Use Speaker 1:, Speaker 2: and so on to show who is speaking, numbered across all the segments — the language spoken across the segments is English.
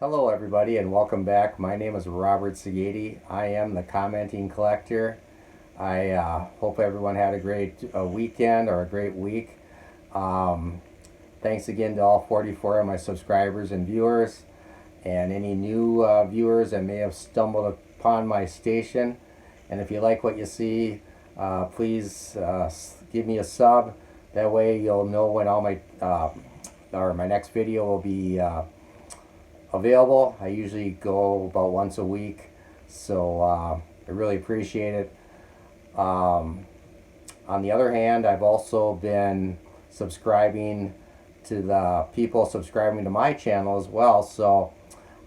Speaker 1: Hello everybody and welcome back. My name is Robert Sagati. I am the commenting collector. I hope everyone had a great weekend or a great week. Um, Thanks again to all 44 of my subscribers and viewers and any new viewers that may have stumbled upon my station. And if you like what you see, please give me a sub. That way you'll know when all my or my next video will be available. I usually go about once a week, so I really appreciate it. On the other hand, I've also been subscribing to the people subscribing to my channel as well, so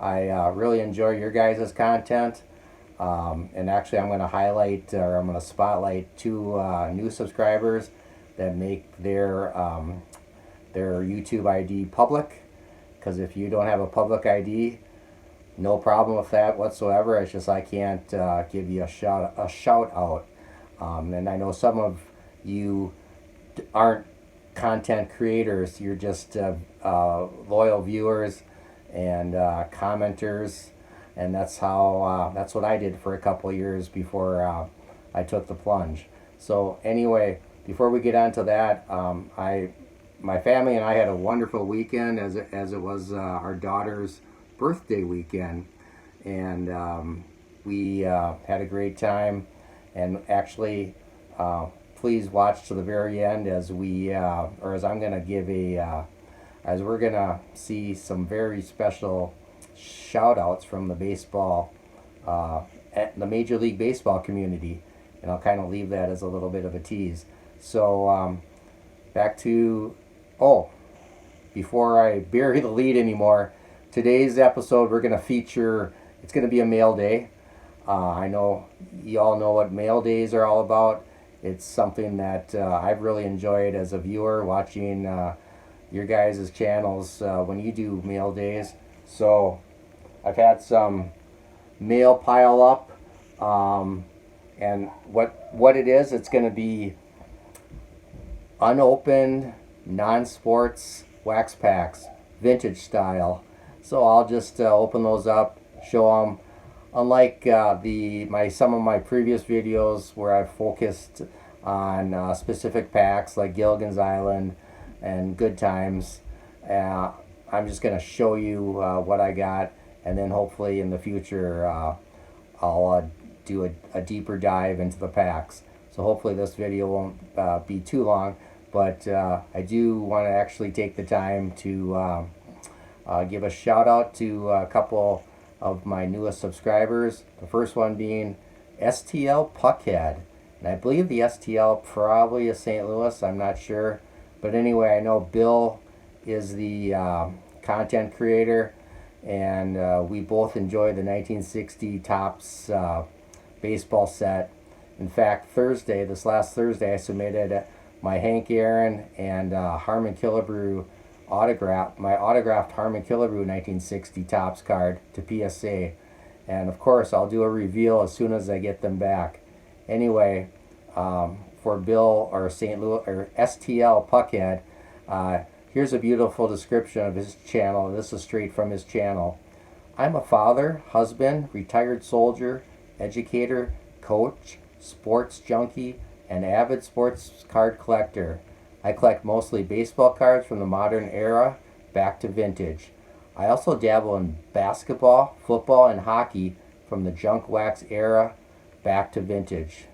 Speaker 1: I really enjoy your guys' content. And actually, I'm going to highlight or I'm going to spotlight two new subscribers that make their YouTube ID public. Because if you don't have a public ID, no problem with that whatsoever. It's just I can't give you a shout out. And I know some of you aren't content creators. You're just loyal viewers and commenters, and that's what I did for a couple of years before I took the plunge. So anyway, before we get on to that, my family and I had a wonderful weekend as it was our daughter's birthday weekend, and we had a great time. And actually, please watch to the very end as I'm going to give as we're going to see some very special shout outs from the Major League Baseball community, and I'll kind of leave that as a little bit of a tease. So back to before I bury the lead anymore, today's episode we're going to feature, it's going to be a mail day. I know you all know what mail days are all about. It's something that I've really enjoyed as a viewer, watching your guys' channels when you do mail days. So I've had some mail pile up, and what it is, it's going to be unopened non-sports wax packs, vintage style. So I'll just open those up, show them. Unlike some of my previous videos where I've focused on specific packs like Gilligan's Island and Good Times, I'm just going to show you what I got, and then hopefully in the future I'll do a deeper dive into the packs. So hopefully this video won't be too long. But I do want to actually take the time to give a shout out to a couple of my newest subscribers. The first one being STL Puckhead. And I believe the STL probably is St. Louis. I'm not sure. But anyway, I know Bill is the content creator. And we both enjoy the 1960 Topps baseball set. In fact, this last Thursday, I submitted my Hank Aaron and Harmon Killebrew my autographed Harmon Killebrew 1960 Topps card to PSA. And of course, I'll do a reveal as soon as I get them back. Anyway, for Bill or St. Louis or STL Puckhead, here's a beautiful description of his channel. This is straight from his channel. I'm a father, husband, retired soldier, educator, coach, sports junkie, an avid sports card collector. I collect mostly baseball cards from the modern era back to vintage. I also dabble in basketball, football, and hockey from the junk wax era back to vintage.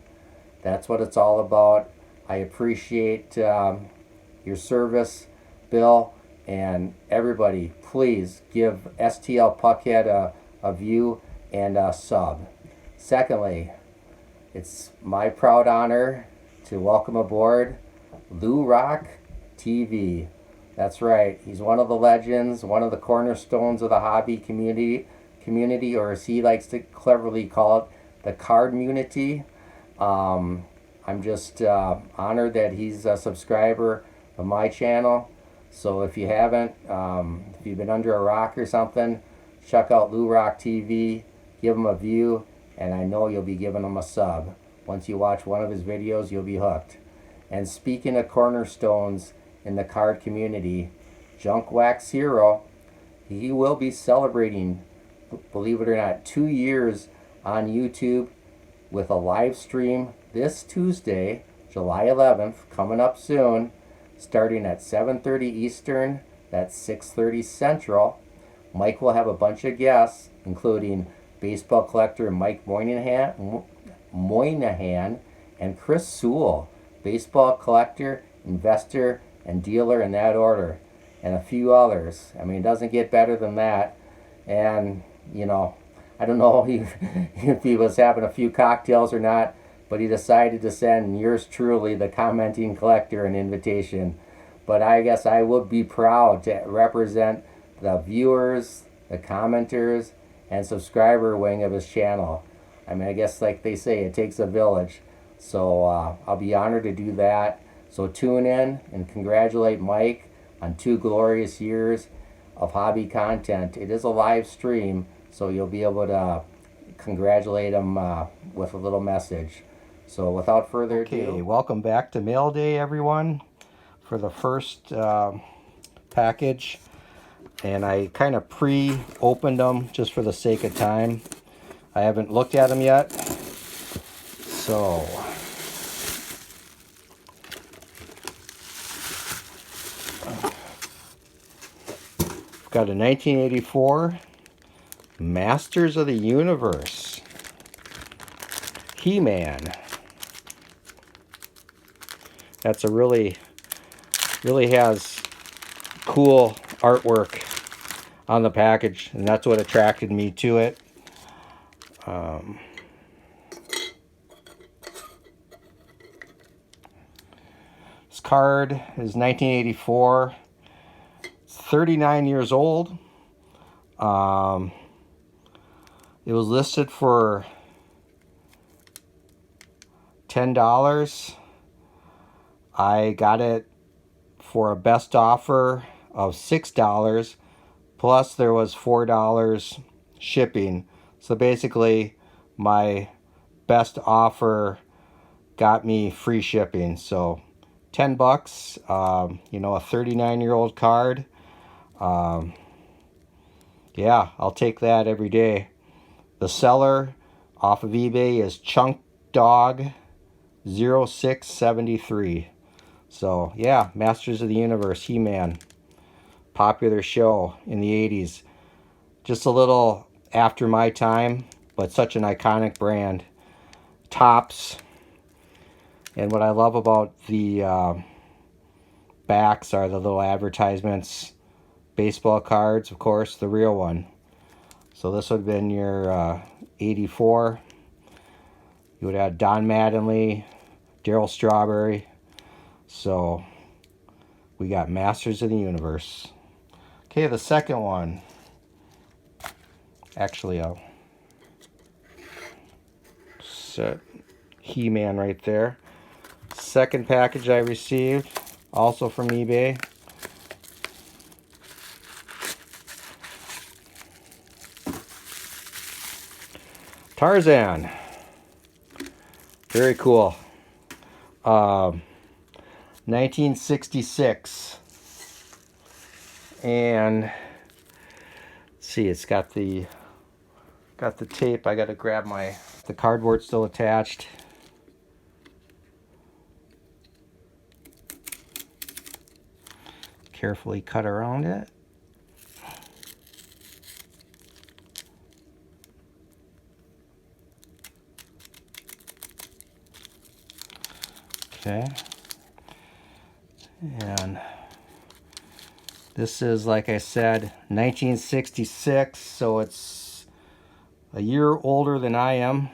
Speaker 1: That's what it's all about. I appreciate your service, Bill, and everybody. Please give STL Puckhead a view and a sub. Secondly, it's my proud honor to welcome aboard Lou Rock TV. That's right. He's one of the legends, one of the cornerstones of the hobby community, or as he likes to cleverly call it, the card community. I'm just honored that he's a subscriber of my channel. So if you haven't, if you've been under a rock or something, check out Lou Rock TV, give him a view, and I know you'll be giving him a sub. Once you watch one of his videos, you'll be hooked. And speaking of cornerstones in the card community, Junk Wax Hero he will be celebrating, believe it or not, 2 years on YouTube with a live stream this Tuesday, July 11th, coming up soon, starting at 7:30 Eastern, that's 6:30 Central. Mike will have a bunch of guests, including baseball collector Mike Moynihan and Chris Sewell, baseball collector, investor, and dealer in that order, and a few others. I mean, it doesn't get better than that. And, you know, I don't know if he was having a few cocktails or not, but he decided to send yours truly, the commenting collector, an invitation. But I guess I would be proud to represent the viewers, the commenters, and subscriber wing of his channel. I mean, I guess like they say, it takes a village. So I'll be honored to do that. So tune in and congratulate Mike on 2 glorious years of hobby content. It is a live stream, so you'll be able to congratulate him with a little message. So without further ado. Okay, welcome back to Mail Day, everyone, for the first package. And I kind of pre-opened them just for the sake of time. I haven't looked at them yet. So got a 1984 Masters of the Universe He-Man. That's a really has cool artwork on the package, and that's what attracted me to it. This card is 1984. It's 39 years old. It was listed for $10. I got it for a best offer of $6, plus there was $4 shipping. So basically my best offer got me free shipping. So $10, you know, a 39-year-old card. Yeah, I'll take that every day. The seller off of eBay is Chunk Dog 0673. So yeah, Masters of the Universe, He-Man, popular show in the 80s. Just a little after my time, but such an iconic brand. Tops. And what I love about the backs are the little advertisements. Baseball cards, of course, the real one. So this would have been your 84. You would have Don Mattingly, Darryl Strawberry. So we got Masters of the Universe. Okay, the second one. Actually, I'll set He-Man right there. Second package I received, also from eBay. Tarzan. Very cool. 1966. And let's see, it's got the tape. I got to grab the cardboard still attached. Carefully cut around it. Okay. And this is, like I said, 1966, so it's a year older than I am,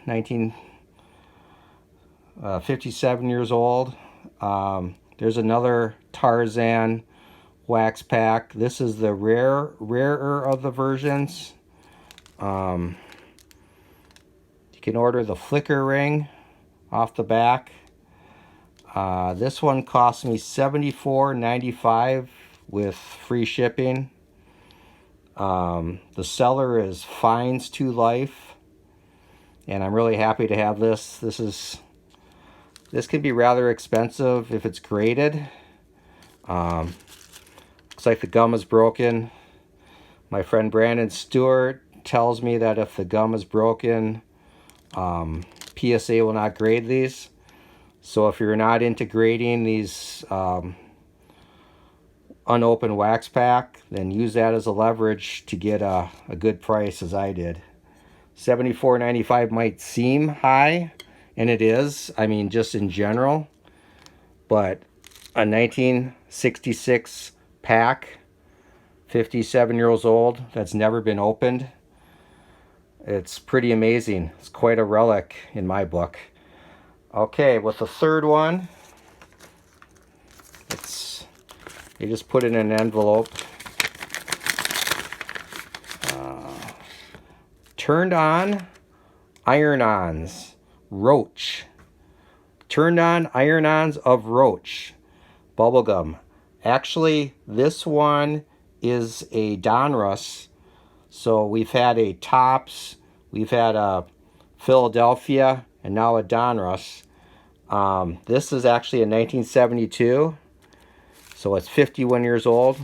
Speaker 1: 57 years old. There's another Tarzan wax pack. This is the rarer of the versions. You can order the flicker ring off the back. This one cost me $74.95 with free shipping. The seller is Fines to Life, and I'm really happy to have this. This can be rather expensive if it's graded. Looks like the gum is broken. My friend Brandon Stewart tells me that if the gum is broken, PSA will not grade these. So if you're not into grading these unopened wax pack, then use that as a leverage to get a good price, as I did. $74.95 might seem high, and it is, I mean, just in general, but a 1966 pack, 57 years old, that's never been opened, it's pretty amazing. It's quite a relic in my book. Okay, with the third one, you just put it in an envelope. Turned on iron-ons, Roach. Turned on iron-ons of Roach bubblegum. Actually, this one is a Donruss. So we've had a Tops, we've had a Philadelphia, and now a Donruss. This is actually a 1972, so it's 51 years old.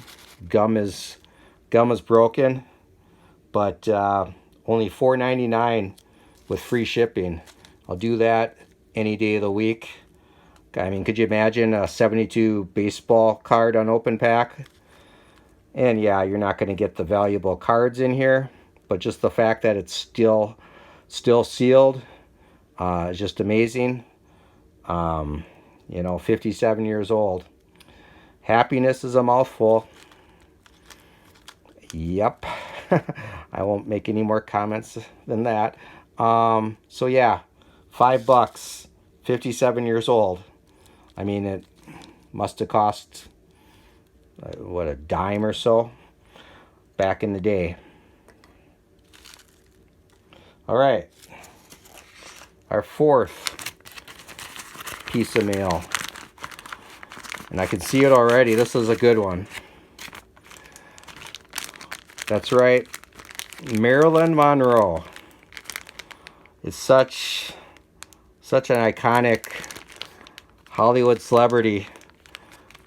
Speaker 1: Gum is broken, but only $4.99 with free shipping. I'll do that any day of the week. I mean, could you imagine a 72 baseball card unopened pack? And yeah, you're not going to get the valuable cards in here, but just the fact that it's still sealed is just amazing. You know, 57 years old. Happiness is a mouthful. Yep. I won't make any more comments than that. So yeah, $5, 57 years old. I mean, it must have cost, what, a dime or so back in the day. All right, our fourth piece of mail, and I can see it already. This is a good one. That's right, Marilyn Monroe is such an iconic Hollywood celebrity.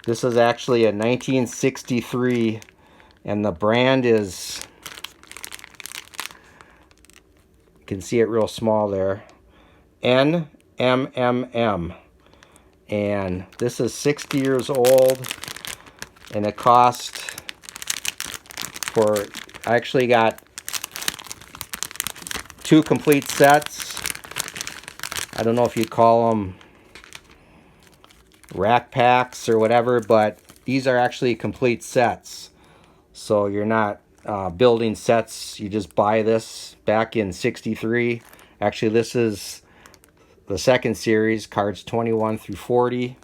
Speaker 1: This is actually a 1963, and the brand is, you can see it real small there, NMMM. And this is 60 years old, and it cost for, I actually got 2 complete sets. I don't know if you'd call them rack packs or whatever, but these are actually complete sets. So you're not building sets, you just buy this. Back in 63, actually this is the second series, cards 21 through 40. You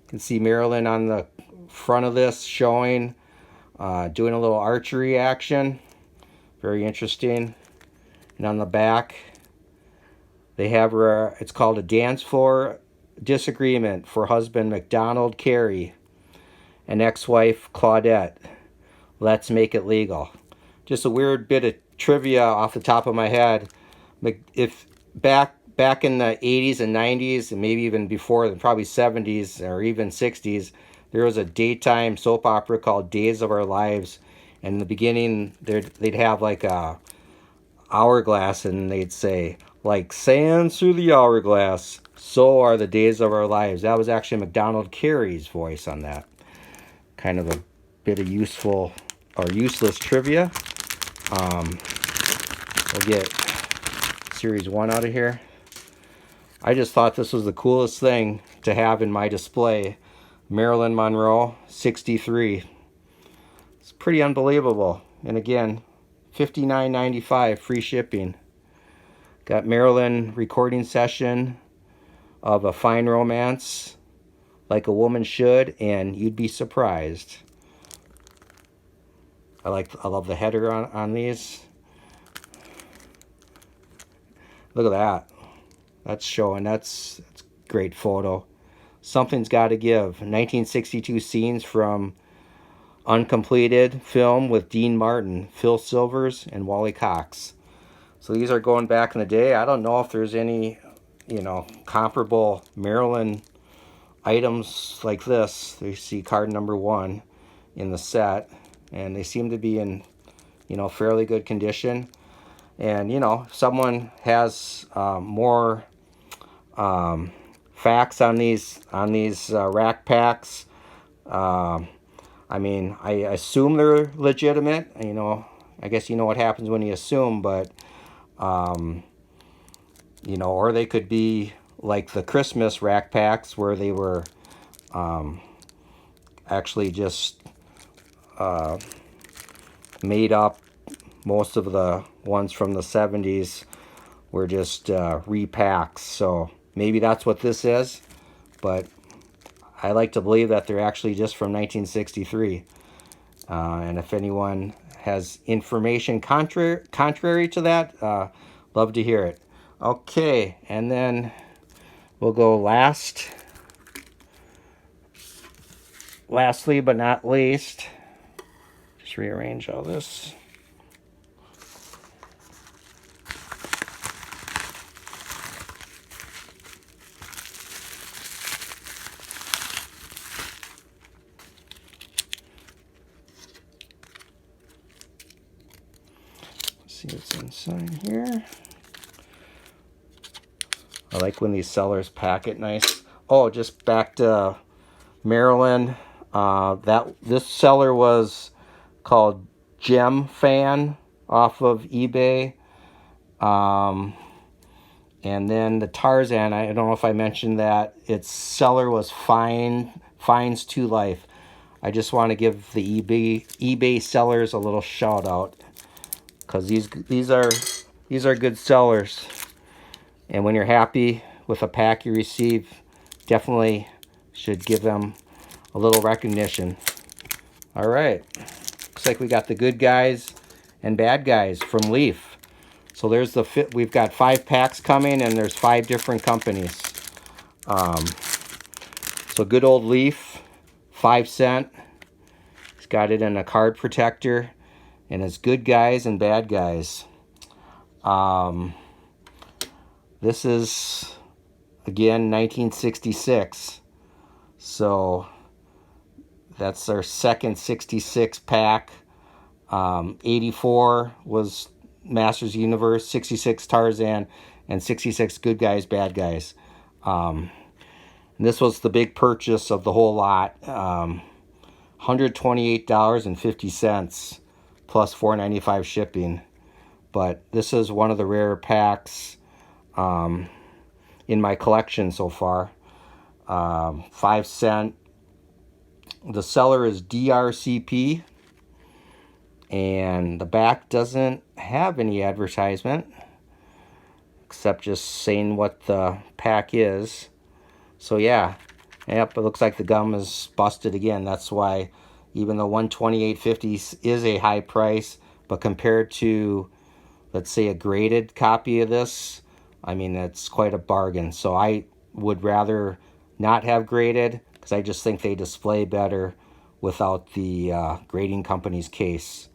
Speaker 1: can see Marilyn on the front of this showing, doing a little archery action. Very interesting. And on the back, they have it's called a dance floor disagreement for husband McDonald Carey and ex-wife Claudette. Let's make it legal. Just a weird bit of trivia off the top of my head. If back in the 80s and 90s, and maybe even before, probably 70s or even 60s, there was a daytime soap opera called Days of Our Lives. And in the beginning, they'd have like a hourglass, and they'd say, like sand through the hourglass, so are the days of our lives. That was actually McDonald Carey's voice on that. Kind of a bit of useful or useless trivia. We'll get series 1 out of here. I just thought this was the coolest thing to have in my display. Marilyn Monroe, 63. It's pretty unbelievable. And again, $59.95 free shipping. Got Marilyn recording session of A Fine Romance, Like a Woman Should, and You'd Be Surprised. I love the header on these. Look at that. That's showing. That's a great photo. Something's Got to Give. 1962 scenes from uncompleted film with Dean Martin, Phil Silvers, and Wally Cox. So these are going back in the day. I don't know if there's any, comparable Marilyn items like this. You see card number 1 in the set, and they seem to be in you know, fairly good condition. And, you know, if someone has more facts on these rack packs, I mean, I assume they're legitimate. You know, I guess you know what happens when you assume, but you know, or they could be like the Christmas rack packs where they were actually just made up. Most of the ones from the 70s were just repacks. So maybe that's what this is, but I like to believe that they're actually just from 1963. And if anyone has information contrary to that, love to hear it. Okay, and then we'll go lastly but not least, just rearrange all this. See what's inside here. I like when these sellers pack it nice. Oh, just back to Maryland. This seller was called Gem Fan off of eBay. And then the Tarzan, I don't know if I mentioned that, its seller was Fines to Life. I just want to give the eBay sellers a little shout out, because these are good sellers. And when you're happy with a pack you receive, definitely should give them a little recognition. All right, looks like we got the good guys and bad guys from Leaf. So there's the fit. We've got 5 packs coming, and there's 5 different companies. So good old Leaf, 5 cent. He's got it in a card protector, and it's good guys and bad guys. This is, again, 1966. So that's our second 66 pack. 84 was Masters Universe, 66 Tarzan, and 66 Good Guys, Bad Guys. And this was the big purchase of the whole lot. $128.50 plus $4.95 shipping. But this is one of the rare packs in my collection so far. 5 cent. The seller is DRCP, and the back doesn't have any advertisement except just saying what the pack is. So yeah, yep, it looks like the gum is busted again. That's why, even though $128.50 is a high price, but compared to, let's say, a graded copy of this, I mean, that's quite a bargain. So I would rather not have graded, because I just think they display better without the grading company's case.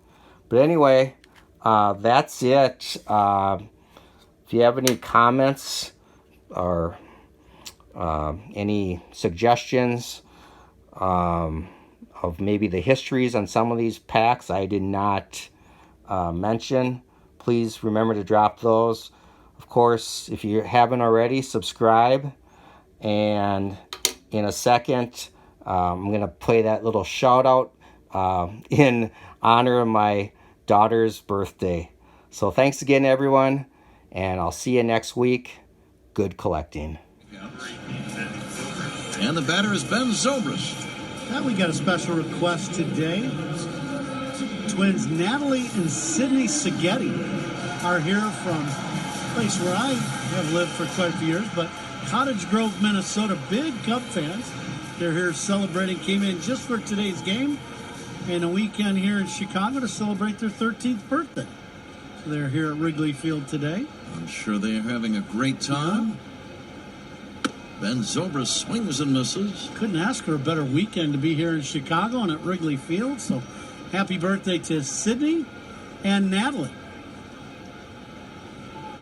Speaker 1: But anyway, that's it. If you have any comments or any suggestions of maybe the histories on some of these packs I did not mention, please remember to drop those. Of course, if you haven't already, subscribe. And in a second, I'm going to play that little shout out in honor of my daughter's birthday. So thanks again, everyone, and I'll see you next week. Good collecting.
Speaker 2: And the batter is Ben Zobrist.
Speaker 3: Now we got a special request today. Twins Natalie and Sydney Seghetti are here from a place where I have lived for quite a few years, but Cottage Grove, Minnesota. Big Cub fans. They're here celebrating, came in just for today's game and a weekend here in Chicago to celebrate their 13th birthday. So they're here at Wrigley Field today.
Speaker 2: I'm sure they are having a great time. Ben Zobrist swings and misses.
Speaker 3: Couldn't ask for a better weekend to be here in Chicago and at Wrigley Field. So happy birthday to Sydney and Natalie.